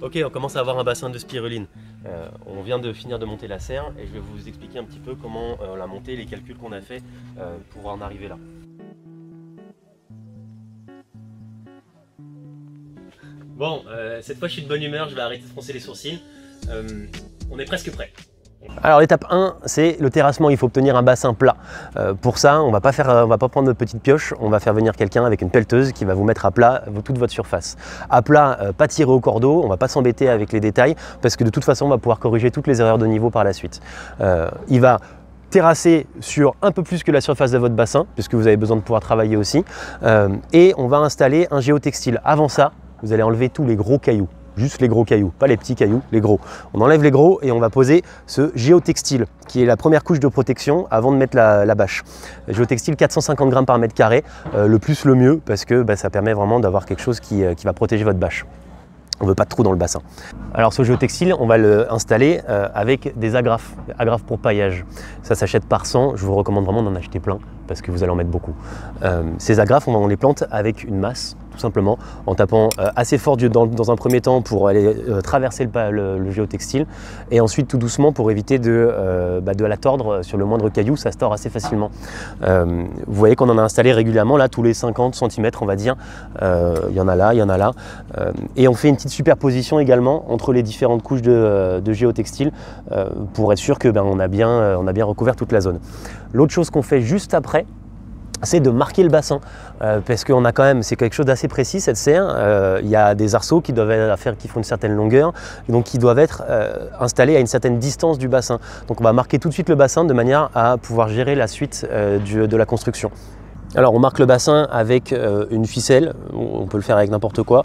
Ok, on commence à avoir un bassin de spiruline. On vient de finir de monter la serre et je vais vous expliquer un petit peu comment on l'a monté, les calculs qu'on a fait pour en arriver là. Bon, cette fois je suis de bonne humeur, je vais arrêter de froncer les sourcils. On est presque prêt. Alors l'étape 1, c'est le terrassement. Il faut obtenir un bassin plat. Pour ça, on va pas prendre notre petite pioche, on va faire venir quelqu'un avec une pelleteuse qui va vous mettre à plat toute votre surface. À plat, pas tiré au cordeau, on va pas s'embêter avec les détails parce que de toute façon, on va pouvoir corriger toutes les erreurs de niveau par la suite. Il va terrasser sur un peu plus que la surface de votre bassin, puisque vous avez besoin de pouvoir travailler aussi. Et on va installer un géotextile. Avant ça, vous allez enlever tous les gros cailloux. Juste les gros cailloux, pas les petits cailloux, les gros. On enlève les gros et on va poser ce géotextile qui est la première couche de protection avant de mettre la bâche. Géotextile 450 grammes par mètre carré, le plus le mieux parce que ça permet vraiment d'avoir quelque chose qui va protéger votre bâche. On ne veut pas de trou dans le bassin. Alors ce géotextile, on va l'installer avec des agrafes pour paillage. Ça s'achète par 100, je vous recommande vraiment d'en acheter plein parce que vous allez en mettre beaucoup. Ces agrafes, on les plante avec une masse, tout simplement, en tapant assez fort dans un premier temps pour aller traverser le géotextile et ensuite tout doucement pour éviter de la tordre sur le moindre caillou, ça se tord assez facilement. Vous voyez qu'on en a installé régulièrement, là, tous les 50 cm, on va dire. Il y en a là, il y en a là. Et on fait une petite superposition également entre les différentes couches de géotextile pour être sûr que on a bien recouvert toute la zone. L'autre chose qu'on fait juste après, c'est de marquer le bassin parce qu'on a quand même, c'est quelque chose d'assez précis cette serre. Il y a des arceaux qui font une certaine longueur, donc qui doivent être installés à une certaine distance du bassin. Donc on va marquer tout de suite le bassin de manière à pouvoir gérer la suite de la construction. Alors on marque le bassin avec une ficelle, on peut le faire avec n'importe quoi.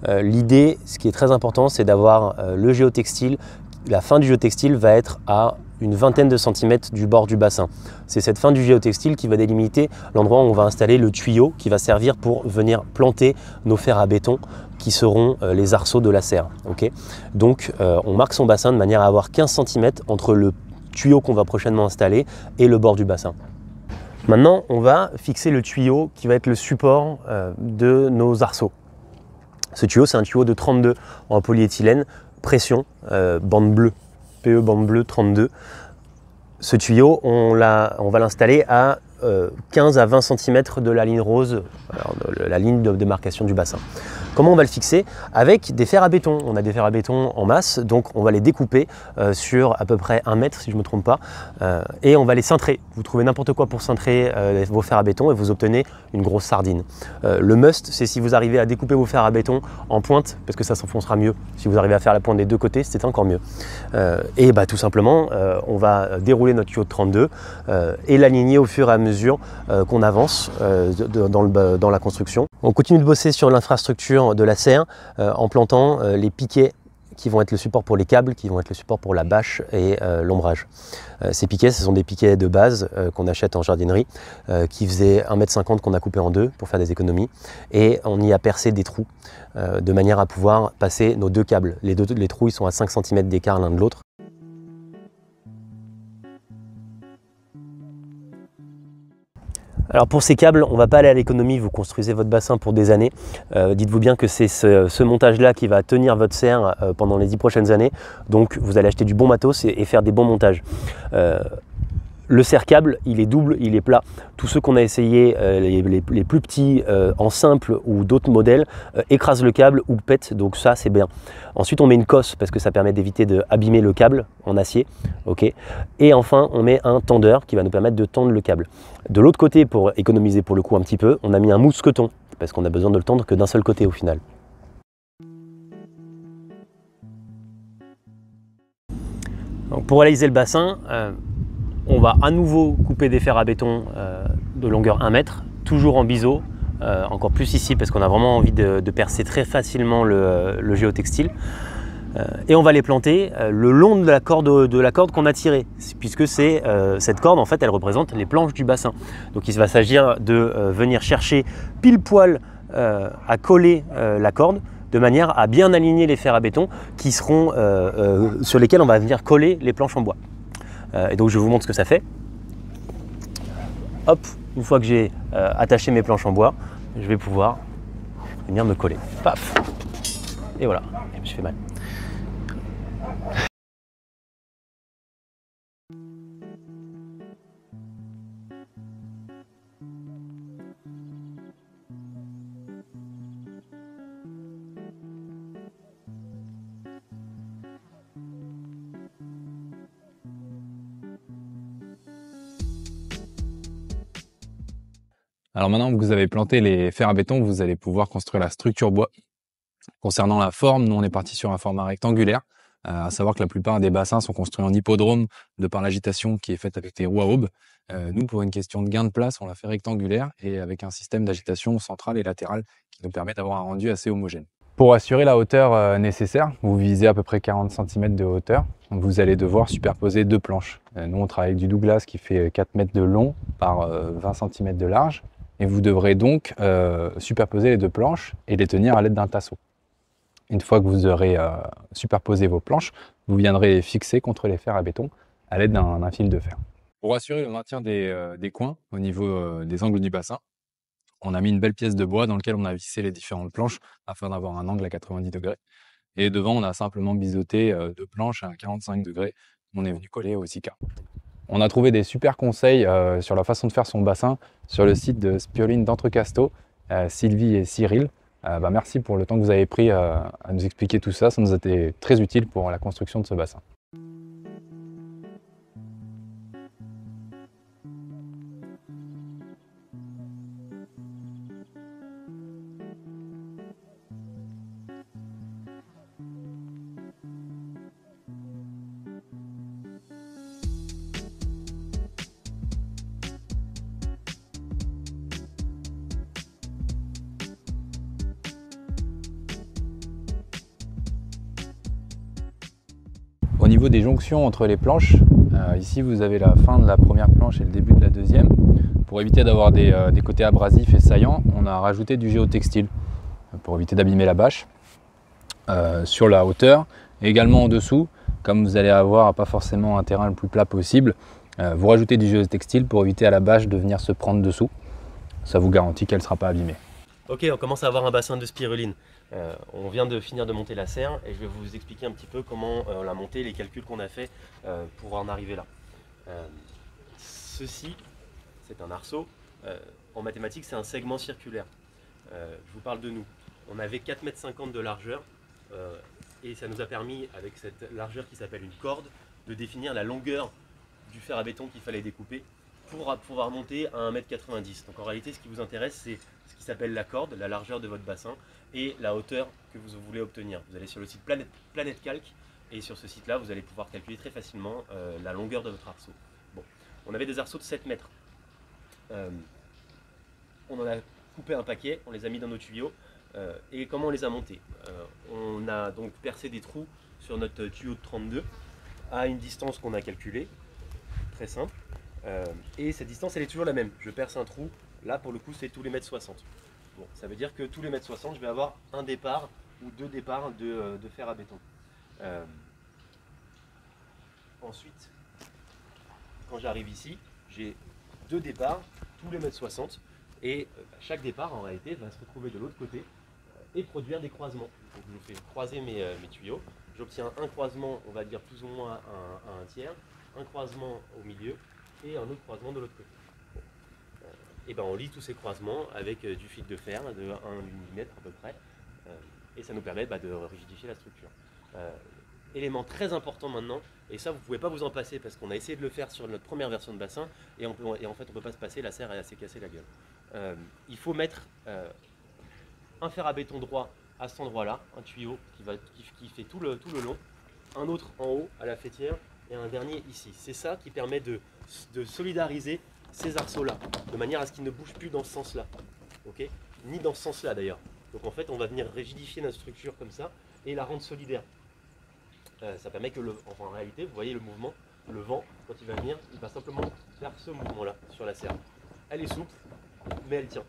L'idée, ce qui est très important, c'est d'avoir le géotextile. La fin du géotextile va être à une vingtaine de centimètres du bord du bassin. C'est cette fin du géotextile qui va délimiter l'endroit où on va installer le tuyau qui va servir pour venir planter nos fers à béton qui seront les arceaux de la serre. Okay, donc on marque son bassin de manière à avoir 15 cm entre le tuyau qu'on va prochainement installer et le bord du bassin. Maintenant, on va fixer le tuyau qui va être le support de nos arceaux. Ce tuyau, c'est un tuyau de 32 en polyéthylène, pression, bande bleue, PE bande bleue 32. Ce tuyau, on va l'installer à 15 à 20 cm de la ligne rose, la ligne de démarcation du bassin. Comment on va le fixer? Avec des fers à béton. On a des fers à béton en masse, donc on va les découper sur à peu près 1 mètre si je ne me trompe pas, et on va les cintrer. Vous trouvez n'importe quoi pour cintrer vos fers à béton et vous obtenez une grosse sardine. Le must, c'est si vous arrivez à découper vos fers à béton en pointe, parce que ça s'enfoncera mieux. Si vous arrivez à faire la pointe des deux côtés, c'est encore mieux. Et tout simplement, on va dérouler notre tuyau de 32 et l'aligner au fur et à mesure qu'on avance dans la construction. On continue de bosser sur l'infrastructure de la serre en plantant les piquets qui vont être le support pour les câbles, qui vont être le support pour la bâche et l'ombrage. Ces piquets, ce sont des piquets de base qu'on achète en jardinerie, qui faisaient 1,50 m qu'on a coupé en deux pour faire des économies, et on y a percé des trous de manière à pouvoir passer nos deux câbles. Les trous, ils sont à 5 cm d'écart l'un de l'autre. Alors pour ces câbles, on ne va pas aller à l'économie, vous construisez votre bassin pour des années. Dites-vous bien que c'est ce montage-là qui va tenir votre serre pendant les 10 prochaines années. Donc vous allez acheter du bon matos et faire des bons montages. Le serre-câble, il est double, il est plat. Tous ceux qu'on a essayé, les plus petits en simple ou d'autres modèles, écrasent le câble ou pètent, donc ça c'est bien. Ensuite on met une cosse parce que ça permet d'éviter d'abîmer le câble en acier. Okay. Et enfin on met un tendeur qui va nous permettre de tendre le câble. De l'autre côté, pour économiser pour le coup un petit peu, on a mis un mousqueton parce qu'on a besoin de le tendre que d'un seul côté au final. Donc pour réaliser le bassin, on va à nouveau couper des fers à béton de longueur 1 mètre, toujours en biseau, encore plus ici parce qu'on a vraiment envie de percer très facilement le géotextile. Et on va les planter le long de la corde qu'on a tirée, puisque cette corde en fait elle représente les planches du bassin. Donc il va s'agir de venir chercher pile poil à coller la corde de manière à bien aligner les fers à béton qui seront sur lesquels on va venir coller les planches en bois. Et donc je vous montre ce que ça fait. Hop, une fois que j'ai attaché mes planches en bois, je vais pouvoir venir me coller. Paf! Et voilà, je me suis fait mal. Alors maintenant que vous avez planté les fers à béton, vous allez pouvoir construire la structure bois. Concernant la forme, nous on est parti sur un format rectangulaire, à savoir que la plupart des bassins sont construits en hippodrome de par l'agitation qui est faite avec des roues à aubes. Nous, pour une question de gain de place, on l'a fait rectangulaire et avec un système d'agitation centrale et latérale qui nous permet d'avoir un rendu assez homogène. Pour assurer la hauteur nécessaire, vous visez à peu près 40 cm de hauteur. Vous allez devoir superposer 2 planches. Nous, on travaille avec du Douglas qui fait 4 mètres de long par 20 cm de large. Et vous devrez donc superposer les 2 planches et les tenir à l'aide d'un tasseau. Une fois que vous aurez superposé vos planches, vous viendrez les fixer contre les fers à béton à l'aide d'un fil de fer. Pour assurer le maintien des coins au niveau des angles du bassin, on a mis une belle pièce de bois dans laquelle on a vissé les différentes planches afin d'avoir un angle à 90 degrés. Et devant, on a simplement biseauté 2 planches à 45 degrés qu'on est venu coller au Sika. On a trouvé des super conseils sur la façon de faire son bassin sur le site de Spioline d'Entrecasteaux, Sylvie et Cyril. Merci pour le temps que vous avez pris à nous expliquer tout ça. Ça nous a été très utile pour la construction de ce bassin. Au niveau des jonctions entre les planches, ici vous avez la fin de la première planche et le début de la deuxième. Pour éviter d'avoir des côtés abrasifs et saillants, on a rajouté du géotextile pour éviter d'abîmer la bâche. Sur la hauteur et également en dessous, comme vous allez avoir pas forcément un terrain le plus plat possible, vous rajoutez du géotextile pour éviter à la bâche de venir se prendre dessous. Ça vous garantit qu'elle ne sera pas abîmée. Ok, on commence à avoir un bassin de spiruline. On vient de finir de monter la serre et je vais vous expliquer un petit peu comment on l'a monté, les calculs qu'on a fait pour en arriver là. Ceci, c'est un arceau. En mathématiques, c'est un segment circulaire. Je vous parle de nous. On avait 4,50 m de largeur et ça nous a permis, avec cette largeur qui s'appelle une corde, de définir la longueur du fer à béton qu'il fallait découper pour pouvoir monter à 1,90 m. Donc en réalité, ce qui vous intéresse, c'est ce qui s'appelle la corde, la largeur de votre bassin et la hauteur que vous voulez obtenir. Vous allez sur le site Planète Calc et sur ce site-là, vous allez pouvoir calculer très facilement la longueur de votre arceau. Bon, on avait des arceaux de 7 mètres. On en a coupé un paquet, on les a mis dans nos tuyaux. Et comment on les a montés? On a donc percé des trous sur notre tuyau de 32 à une distance qu'on a calculée, très simple. Et cette distance, elle est toujours la même. Je perce un trou, là pour le coup c'est tous les mètres 60. Bon, ça veut dire que tous les mètres 60, je vais avoir un départ ou 2 départs de fer à béton. Ensuite, quand j'arrive ici, j'ai 2 départs tous les mètres 60 et chaque départ en réalité va se retrouver de l'autre côté et produire des croisements. Donc je fais croiser mes tuyaux, j'obtiens un croisement, on va dire plus ou moins à un tiers, un croisement au milieu et un autre croisement de l'autre côté. Et ben on lie tous ces croisements avec du fil de fer de 1 mm à peu près et ça nous permet de rigidifier la structure. Élément très important maintenant, et ça vous ne pouvez pas vous en passer parce qu'on a essayé de le faire sur notre première version de bassin et en fait on ne peut pas se passer, la serre s'est cassée la gueule. Il faut mettre un fer à béton droit à cet endroit-là, un tuyau qui fait tout le long, un autre en haut à la faîtière et un dernier ici. C'est ça qui permet de solidariser ces arceaux-là, de manière à ce qu'ils ne bougent plus dans ce sens-là, okay, ni dans ce sens-là d'ailleurs. Donc en fait, on va venir rigidifier notre structure comme ça et la rendre solidaire. Ça permet que, en réalité, vous voyez le mouvement, le vent, quand il va venir, il va simplement faire ce mouvement-là sur la serre. Elle est souple, mais elle tient.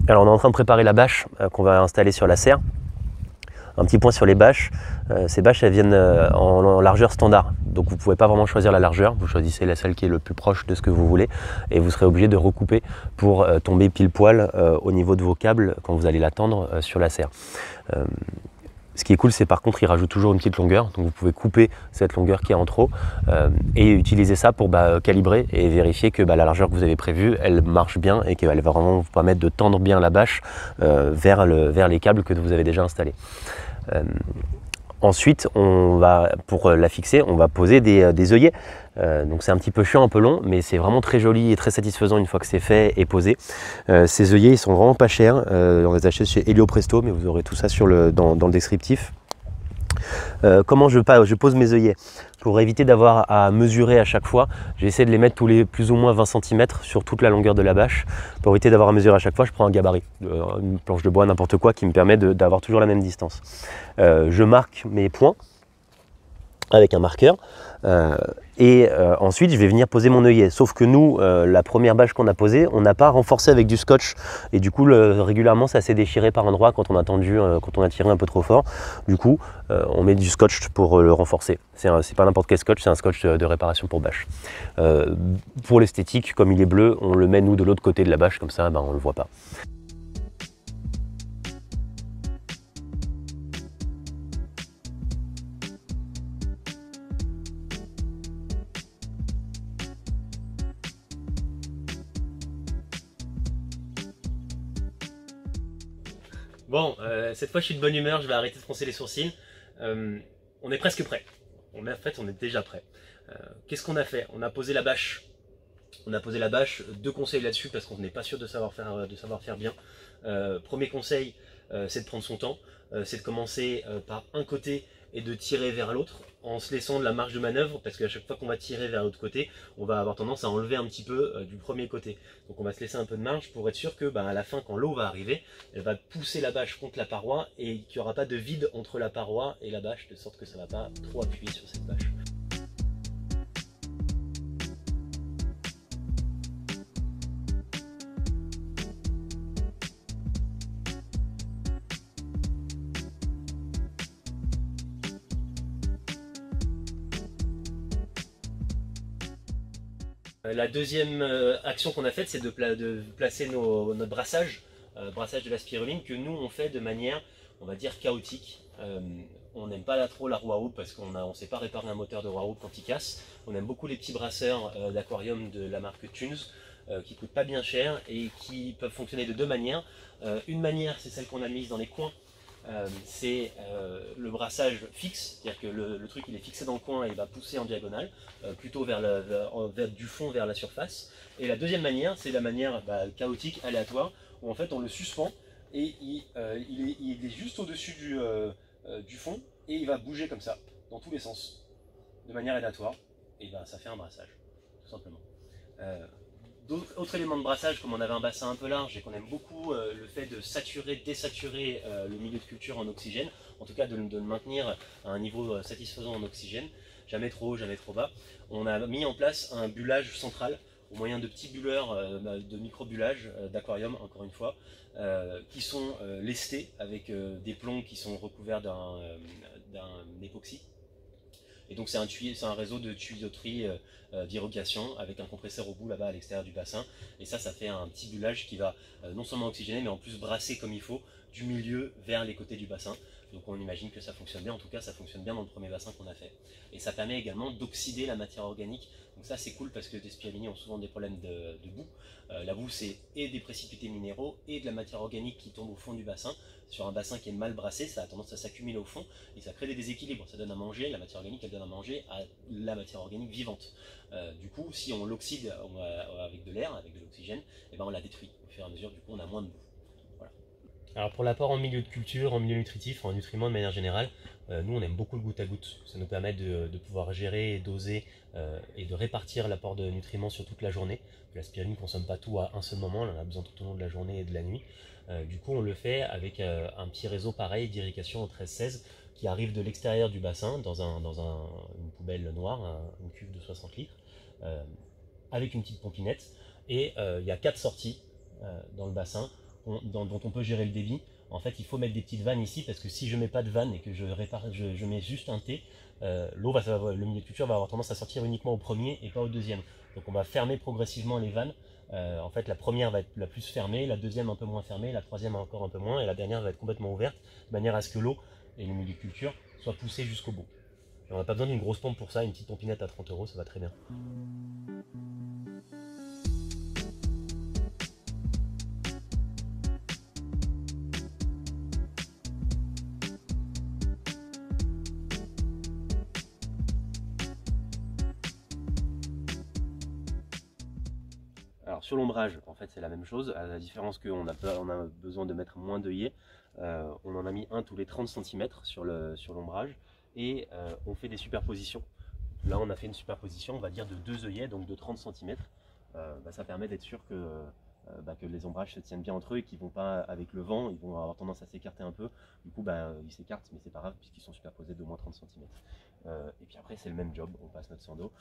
Alors on est en train de préparer la bâche qu'on va installer sur la serre. Un petit point sur les bâches, ces bâches elles viennent en largeur standard, donc vous ne pouvez pas vraiment choisir la largeur, vous choisissez celle qui est le plus proche de ce que vous voulez et vous serez obligé de recouper pour tomber pile poil au niveau de vos câbles quand vous allez la tendre sur la serre. Ce qui est cool, c'est par contre, il rajoute toujours une petite longueur, donc vous pouvez couper cette longueur qui est en trop et utiliser ça pour calibrer et vérifier que la largeur que vous avez prévue, elle marche bien et qu'elle va vraiment vous permettre de tendre bien la bâche vers les câbles que vous avez déjà installés. Ensuite, pour la fixer, on va poser des œillets. Donc c'est un petit peu chiant, un peu long, mais c'est vraiment très joli et très satisfaisant une fois que c'est fait et posé. Ces œillets, ils sont vraiment pas chers. On les achète chez Helio Presto, mais vous aurez tout ça dans le descriptif. Comment je pose mes œillets? Pour éviter d'avoir à mesurer à chaque fois, j'essaie de les mettre tous les plus ou moins 20 cm sur toute la longueur de la bâche. Pour éviter d'avoir à mesurer à chaque fois, je prends un gabarit, une planche de bois, n'importe quoi, qui me permet d'avoir toujours la même distance. Je marque mes points avec un marqueur ensuite je vais venir poser mon œillet, sauf que nous la première bâche qu'on a posée, on n'a pas renforcé avec du scotch et du coup régulièrement ça s'est déchiré par endroits quand on a tiré un peu trop fort. Du coup on met du scotch pour le renforcer. C'est pas n'importe quel scotch, c'est un scotch de réparation pour bâche. Pour l'esthétique, comme il est bleu, on le met nous de l'autre côté de la bâche, comme ça on le voit pas. Bon, cette fois je suis de bonne humeur, je vais arrêter de froncer les sourcils. On est presque prêt. En fait, on est déjà prêt. Qu'est-ce qu'on a fait? On a posé la bâche. Deux conseils là-dessus parce qu'on n'est pas sûr de savoir faire bien. Premier conseil, c'est de prendre son temps. C'est de commencer par un côté et de tirer vers l'autre en se laissant de la marge de manœuvre, parce qu'à chaque fois qu'on va tirer vers l'autre côté, on va avoir tendance à enlever un petit peu du premier côté. Donc on va se laisser un peu de marge pour être sûr que à la fin, quand l'eau va arriver, elle va pousser la bâche contre la paroi et qu'il n'y aura pas de vide entre la paroi et la bâche, de sorte que ça ne va pas trop appuyer sur cette bâche. La deuxième action qu'on a faite, c'est de placer notre brassage de la spiruline, que nous on fait de manière, on va dire, chaotique. On n'aime pas trop la roue à houppe parce qu'on ne sait pas réparer un moteur de roue à houppe quand il casse. On aime beaucoup les petits brasseurs d'aquarium de la marque Tunes qui ne coûtent pas bien cher et qui peuvent fonctionner de deux manières. Une manière, c'est celle qu'on a mise dans les coins. C'est le brassage fixe, c'est-à-dire que le truc il est fixé dans le coin et il va pousser en diagonale, plutôt du fond vers la surface. Et la deuxième manière, c'est la manière chaotique, aléatoire, où en fait on le suspend et il est juste au-dessus du fond et il va bouger comme ça, dans tous les sens, de manière aléatoire, et ça fait un brassage, tout simplement. Autre élément de brassage, comme on avait un bassin un peu large et qu'on aime beaucoup le fait de saturer, désaturer le milieu de culture en oxygène, en tout cas de le maintenir à un niveau satisfaisant en oxygène, jamais trop haut, jamais trop bas, on a mis en place un bullage central au moyen de petits bulleurs de micro-bullage d'aquarium, encore une fois, qui sont lestés avec des plombs qui sont recouverts d'un époxy. Et donc c'est un réseau de tuyauterie d'irrigation avec un compresseur au bout là-bas à l'extérieur du bassin. Et ça fait un petit bullage qui va non seulement oxygéner, mais en plus brasser comme il faut du milieu vers les côtés du bassin. Donc on imagine que ça fonctionne bien, en tout cas ça fonctionne bien dans le premier bassin qu'on a fait. Et ça permet également d'oxyder la matière organique. Donc ça c'est cool parce que les spiruliniers ont souvent des problèmes de boue. La boue c'est et des précipités minéraux et de la matière organique qui tombe au fond du bassin. Sur un bassin qui est mal brassé, ça a tendance à s'accumuler au fond et ça crée des déséquilibres. Ça donne à manger, la matière organique elle donne à manger à la matière organique vivante. Du coup si on l'oxyde avec de l'air, avec de l'oxygène, et on la détruit. Au fur et à mesure du coup on a moins de boue. Voilà. Alors pour l'apport en milieu de culture, en milieu nutritif, en nutriments de manière générale, nous on aime beaucoup le goutte à goutte. Ça nous permet de pouvoir gérer, doser et de répartir l'apport de nutriments sur toute la journée. La spiruline ne consomme pas tout à un seul moment, elle en a besoin tout au long de la journée et de la nuit. Du coup on le fait avec un petit réseau pareil d'irrigation au 13-16 qui arrive de l'extérieur du bassin dans une poubelle noire, une cuve de 60 litres, avec une petite pompinette. Et il y a 4 sorties dans le bassin dont on peut gérer le débit, en fait il faut mettre des petites vannes ici, parce que si je mets pas de vanne et que je mets juste un T, le milieu de culture va avoir tendance à sortir uniquement au premier et pas au deuxième. Donc on va fermer progressivement les vannes. En fait la première va être la plus fermée, la deuxième un peu moins fermée, la troisième encore un peu moins, et la dernière va être complètement ouverte, de manière à ce que l'eau et le milieu de culture soient poussés jusqu'au bout. Et on n'a pas besoin d'une grosse pompe pour ça, une petite pompinette à 30 €, ça va très bien. Alors sur l'ombrage, en fait c'est la même chose, à la différence qu'on a besoin de mettre moins d'œillets, on en a mis un tous les 30 cm sur l'ombrage, et on fait des superpositions. Là on a fait une superposition, on va dire de 2 œillets, donc de 30 cm. Ça permet d'être sûr que les ombrages se tiennent bien entre eux et qu'ils ne vont pas, avec le vent, ils vont avoir tendance à s'écarter un peu. Du coup ils s'écartent, mais c'est pas grave puisqu'ils sont superposés d'au moins 30 cm. Et puis après c'est le même job, on passe notre sando.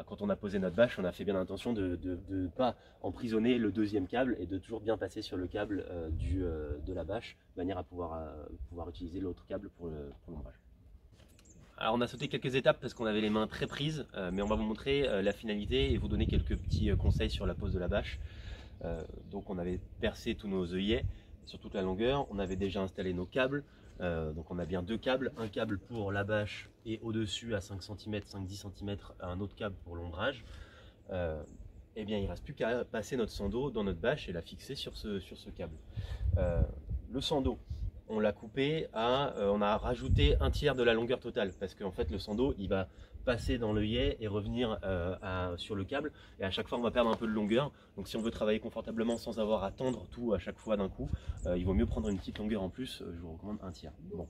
Quand on a posé notre bâche, on a fait bien attention de ne pas emprisonner le deuxième câble et de toujours bien passer sur le câble de la bâche, de manière à pouvoir utiliser l'autre câble pour l'ombrage. Alors on a sauté quelques étapes parce qu'on avait les mains très prises, mais on va vous montrer la finalité et vous donner quelques petits conseils sur la pose de la bâche. Donc on avait percé tous nos œillets sur toute la longueur, on avait déjà installé nos câbles, donc on a bien 2 câbles, un câble pour la bâche et au-dessus à 5 cm, 5-10 cm, un autre câble pour l'ombrage. Eh bien il ne reste plus qu'à passer notre sando dans notre bâche et la fixer sur ce câble. Le sando, on l'a coupé on a rajouté 1/3 de la longueur totale, parce qu'en fait le sando il va passer dans l'œillet et revenir sur le câble, et à chaque fois on va perdre un peu de longueur. Donc si on veut travailler confortablement sans avoir à tendre tout à chaque fois d'un coup, il vaut mieux prendre une petite longueur en plus. Je vous recommande 1/3. Bon.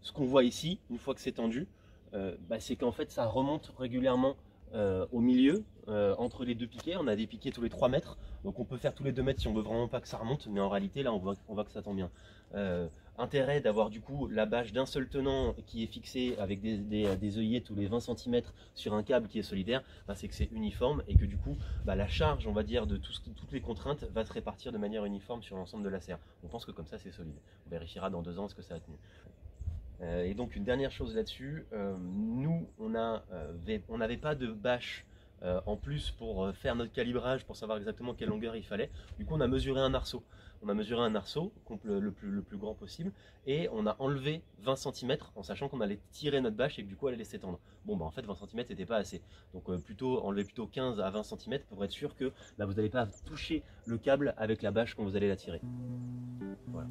Ce qu'on voit ici, une fois que c'est tendu, c'est qu'en fait ça remonte régulièrement au milieu, entre les deux piquets. On a des piquets tous les 3 mètres, donc on peut faire tous les 2 mètres si on veut vraiment pas que ça remonte, mais en réalité là on voit que ça tend bien. Intérêt d'avoir du coup la bâche d'un seul tenant qui est fixée avec des œillets tous les 20 cm sur un câble qui est solidaire, c'est que c'est uniforme, et que du coup la charge, on va dire, de toutes les contraintes va se répartir de manière uniforme sur l'ensemble de la serre. On pense que comme ça c'est solide. On vérifiera dans 2 ans ce que ça a tenu. Et donc une dernière chose là-dessus, nous on n'avait pas de bâche en plus pour faire notre calibrage, pour savoir exactement quelle longueur il fallait. Du coup on a mesuré un arceau. On a mesuré un arceau le plus grand possible, et on a enlevé 20 cm en sachant qu'on allait tirer notre bâche et que du coup elle allait s'étendre. Bon en fait 20 cm c'était pas assez, donc enlever plutôt 15 à 20 cm pour être sûr que vous n'allez pas toucher le câble avec la bâche quand vous allez la tirer. Voilà.